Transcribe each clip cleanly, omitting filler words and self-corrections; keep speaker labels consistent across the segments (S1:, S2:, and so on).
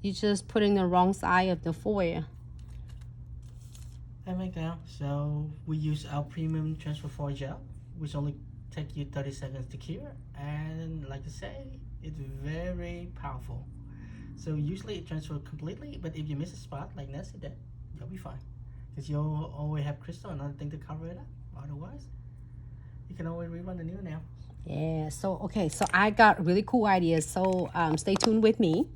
S1: you just put in the wrong side of the foil.
S2: Hey Miguel, so we use our premium transfer foil gel, which only take you 30 seconds to cure, and like I say, it's very powerful. So usually it transfers completely, but if you miss a spot like Nessie did, you'll be fine, because you'll always have crystal and other thing to cover it up. Otherwise, you can always rerun the new nail.
S1: Yeah, so okay, so I got really cool ideas, so stay tuned with me.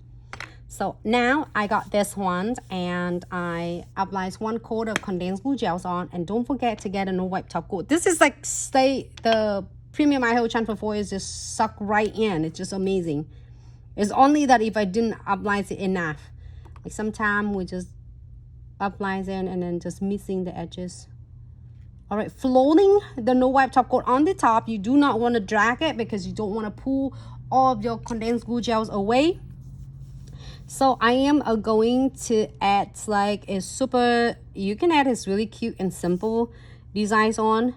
S1: So now I got this one, and I applied 1 coat of condensed glue gels on, and don't forget to get a no wipe top coat. This is like the premium IHO transfer foil is just suck right in. It's just amazing. It's only that if I didn't apply it enough, like sometimes we just apply it and then just missing the edges. All right, floating the no wipe top coat on the top. You do not want to drag it because you don't want to pull all of your condensed glue gels away. So I am going to add like a super, you can add this really cute and simple designs on.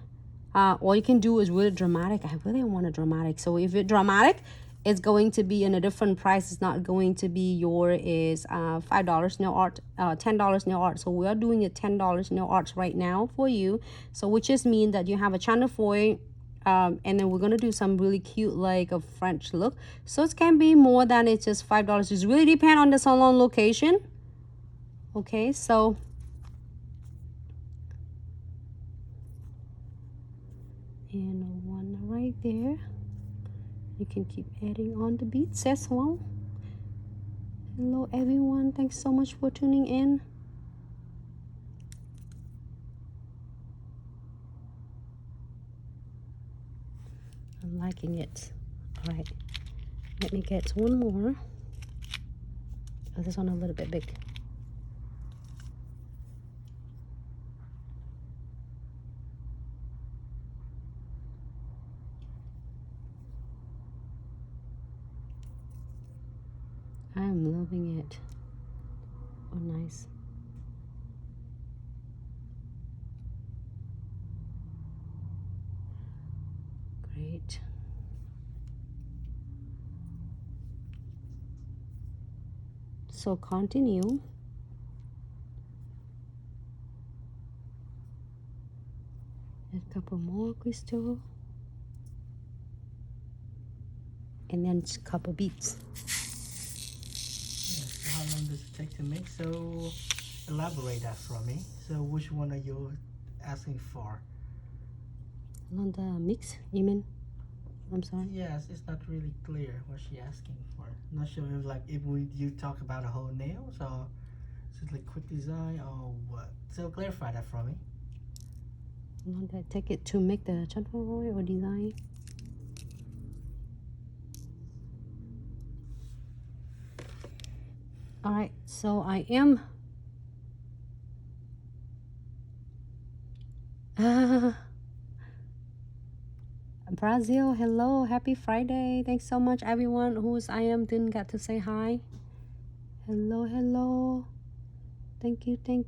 S1: All you can do is really dramatic. I really want a dramatic. So if it's dramatic, it's going to be in a different price. It's not going to be $5 nail art, $10 nail art. So we are doing a $10 nail arts right now for you. So which just means that you have a channel foil, and then we're gonna do some really cute like a French look. So it can be more than it's just $5. It really depends on the salon location. Okay, so and one right there. You can keep adding on the beads as well. Hello everyone, thanks so much for tuning in. I'm liking it. All right, let me get one more. Oh, this one a little bit big. I'm loving it. Oh, nice. Great. So continue. A couple more crystal. And then a couple beads.
S2: Yeah, so how long does it take to make? So elaborate that for me. So which one are you asking for?
S1: On the mix, you mean? I'm sorry.
S2: Yes, it's not really clear what she's asking for. Not sure if you talk about a whole nail, so is it like quick design or what? So clarify that for me.
S1: Want to take it to make the transfer foil or design? All right, so I am Brazil, hello, happy Friday. Thanks so much everyone who's didn't get to say hi. Hello, hello. Thank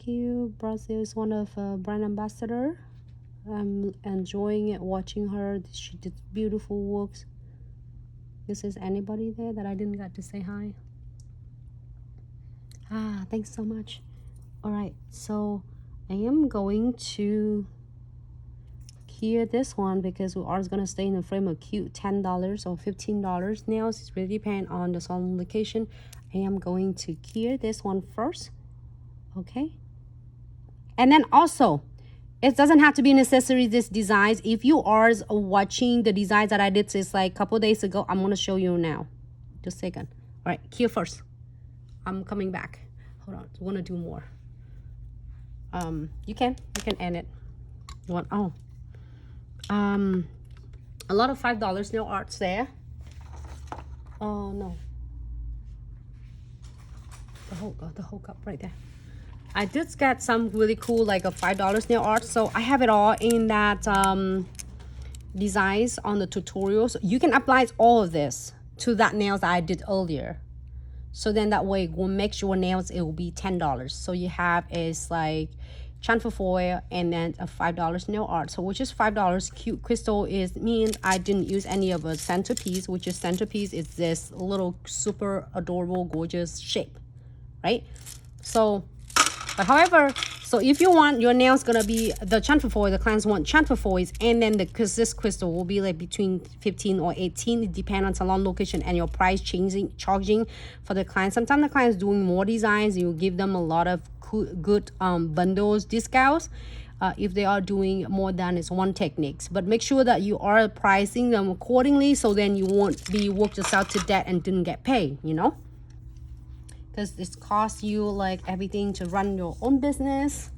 S1: you. Brazil is one of brand ambassador. I'm enjoying it, watching her. She did beautiful works. Is anybody there that I didn't get to say hi? Thanks so much. All right, so I am going to cure this one because we are going to stay in the frame of cute $10 or $15 nails. It really depends on the salon location. I am going to cure this one first. Okay, and then also it doesn't have to be necessary this designs. If you are watching the designs that I did just like a couple days ago, I'm going to show you now. Just a second. All right, cure first. I'm coming back. Hold on, I want to do more. You can end it. What? Oh, a lot of $5 nail arts there. Oh no, the whole cup right there. I did get some really cool like a $5 nail art, so I have it all in that designs on the tutorials. You can apply all of this to that nails that I did earlier. So then that way will make your nails, it will be $10. So you have is like transfer foil and then a $5 nail art. So which is $5. Cute crystal is means I didn't use any of a centerpiece, which is centerpiece is this little super adorable gorgeous shape. right? So, but however, so if you want your nails gonna be the transfer foil, the clients want transfer foils, and then because this crystal will be like between 15 or 18, it depends on salon location and your price charging for the client. Sometimes the clients doing more designs, you give them a lot of good bundles discounts. If they are doing more than it's one techniques, but make sure that you are pricing them accordingly, so then you won't be worked yourself to death and didn't get paid, you know, because this costs you like everything to run your own business,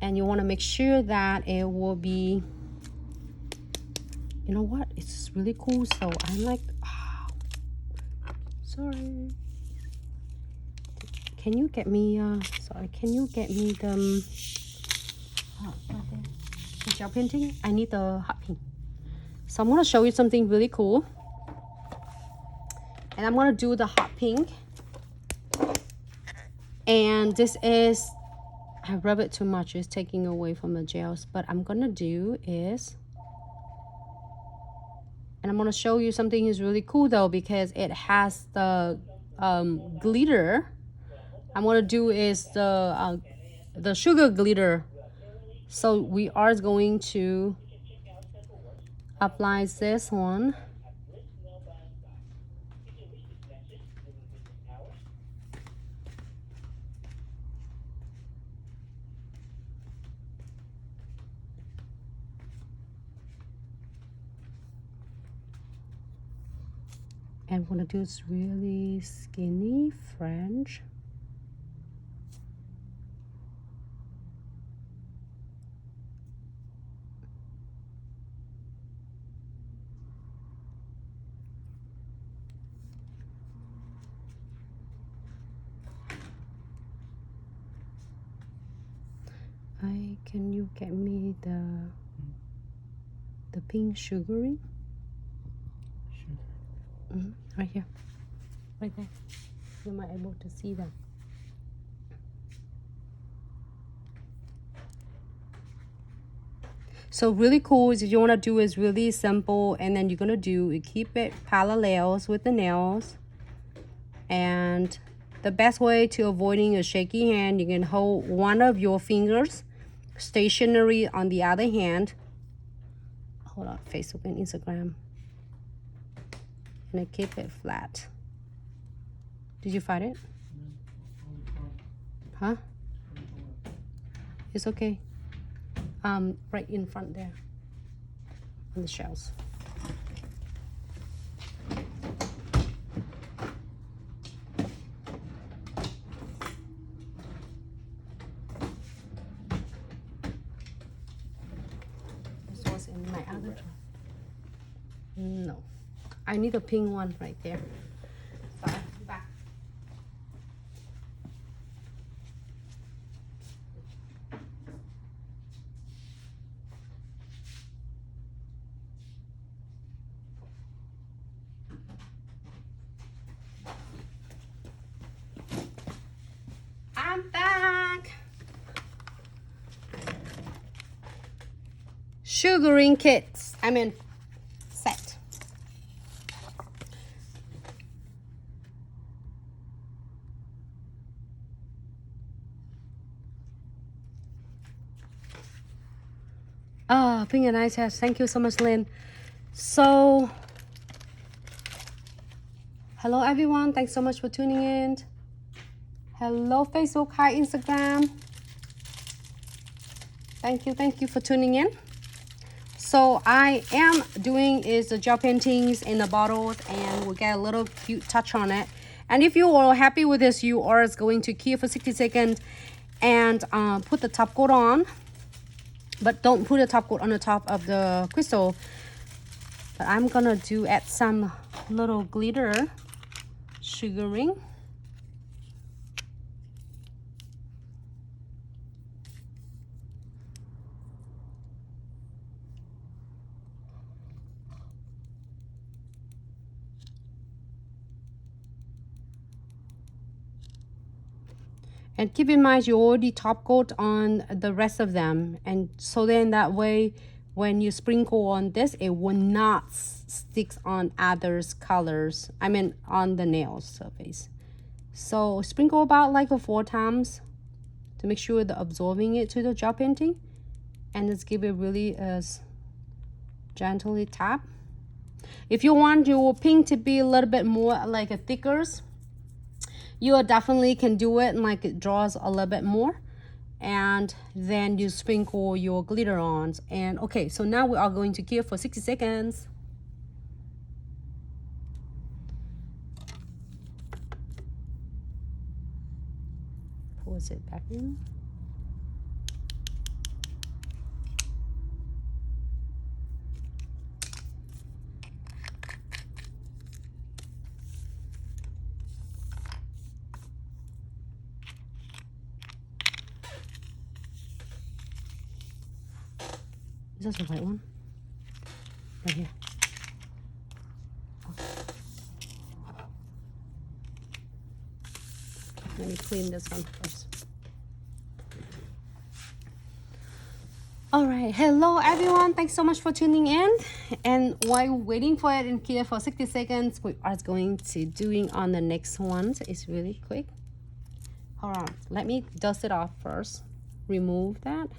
S1: and you want to make sure that it will be, you know what, it's really cool. So I'm like, sorry, can you get me sorry, can you get me the the gel painting? I need the hot pink. So I'm going to show you something really cool, and I'm going to do the hot pink. And this is, I rub it too much, it's taking away from the gels. But I'm going to do is, and I'm going to show you something is really cool though, because it has the glitter. I'm going to do is the sugar glitter. So we are going to apply this one. And I'm gonna do this really skinny French. Can you get me the pink sugary? Right here, right there. You might be able to see that. So really cool is, if you want to do is really simple, and then you're gonna do, you keep it parallels with the nails. And the best way to avoiding a shaky hand, you can hold one of your fingers stationary on the other hand. Hold on, Facebook and Instagram. And I keep it flat. Did you find it? Huh? It's okay. Right in front there, on the shelves. This was in my other drawer. No, I need a pink one right there. Sorry, back. I'm back. Sugaring kits. I mean, set. Ah, pink and eye test. Thank you so much, Lynn. So, hello everyone. Thanks so much for tuning in. Hello Facebook. Hi Instagram. Thank you for tuning in. So I am doing is the gel paintings in the bottles, and we'll get a little cute touch on it. And if you are happy with this, you are going to key it for 60 seconds and put the top coat on. But don't put the top coat on the top of the crystal. But I'm gonna add some little glitter sugaring. And keep in mind you already top coat on the rest of them, and so then that way when you sprinkle on this, it will not stick on others colors, I mean on the nail surface. So sprinkle about like 4 times to make sure the absorbing it to the gel painting, and just give it really gently tap. If you want your pink to be a little bit more like a thicker, you definitely can do it and like it draws a little bit more, and then you sprinkle your glitter on. And okay, so now we are going to cure for 60 seconds. Pulls it back in. Is this the right one? Right here. Okay. Let me clean this one first. All right, hello everyone. Thanks so much for tuning in. And while waiting for it in here for 60 seconds, we are going to doing on the next one. It's really quick. Hold on, let me dust it off first. Remove that.